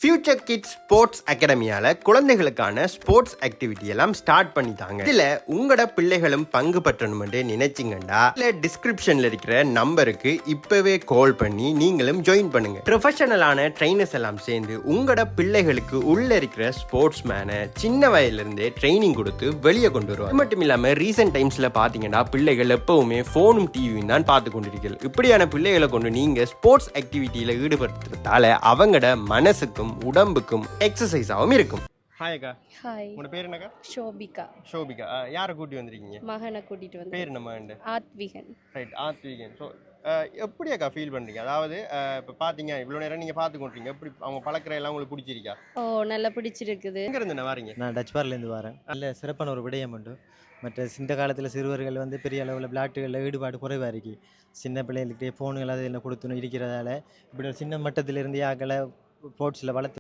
Future kids sports அகாடமியால குழந்தைகளுக்கான sports activity எல்லாம் start பண்ணிட்டாங்க. இதுல உங்களோட பிள்ளைகளும் பங்கு பெற்றணும்னு நினைச்சிங்கண்டா இல்ல டிஸ்கிரிப்ஷன்ல இருக்கிற நம்பருக்கு இப்பவே கால் பண்ணி நீங்களும் ஜாயின் பண்ணுங்க. ப்ரொஃபஷனலான ட்ரைனர்ஸ் எல்லாம் சேர்ந்து உங்களோட பிள்ளைகளுக்கு உள்ள இருக்கிற ஸ்போர்ட்ஸ் மேனை சின்ன வயதுல இருந்தே ட்ரைனிங் கொடுத்து வெளியே கொண்டு வருவாங்க. அது மட்டும் இல்லாம ரீசெண்ட் டைம்ஸ்ல பாத்தீங்கன்னா பிள்ளைகள் எப்பவுமே போனும் டிவியும் தான் பார்த்து கொண்டிருக்கிறது. இப்படியான பிள்ளைகளை கொண்டு நீங்க ஸ்போர்ட்ஸ் ஆக்டிவிட்டியில ஈடுபடுத்துறதால அவங்களோட மனசுக்கும் உடம்புக்கும் எக்ஸசைஸாவும் இருக்கும். ஹாய் அக்கா. ஹாய். உங்க பேர் என்னக்கா? ஷோபிகா. ஷோபிகா. யாரை கூட்டி வந்திருக்கீங்க? மகனை கூட்டிட்டு வந்து. பேர் நம்ம ஆத்விகன். ரைட், ஆத்விகன். ஸோ எப்படி அக்கா ஃபீல் பண்ணுறீங்க? அதாவது இப்போ பார்த்தீங்க இவ்வளோ நேரம் நீங்கள் பார்த்து கொண்டிருக்கீங்க, எப்படி அவங்க பழக்கிற எல்லாம் உங்களுக்கு பிடிச்சிருக்கா? ஓ, நல்லா பிடிச்சிருக்குது. எங்கே இருந்து வரீங்க? நான் டச்பார்லேருந்து வரேன். நல்ல சிறப்பான ஒரு விடயம் உண்டு. மற்ற இந்த காலத்தில் சிறுவர்கள் வந்து பெரிய அளவில் விளையாட்டுகளில் ஈடுபாடு குறைவாக இருக்கு. சின்ன பிள்ளைகளுக்கிட்டே ஃபோனுகள் அதில் கொடுத்துன்னு இருக்கிறதால இப்படி ஒரு சின்ன மட்டத்திலிருந்து ஆக்களை ஸ்போர்ட்ஸில் வளர்த்து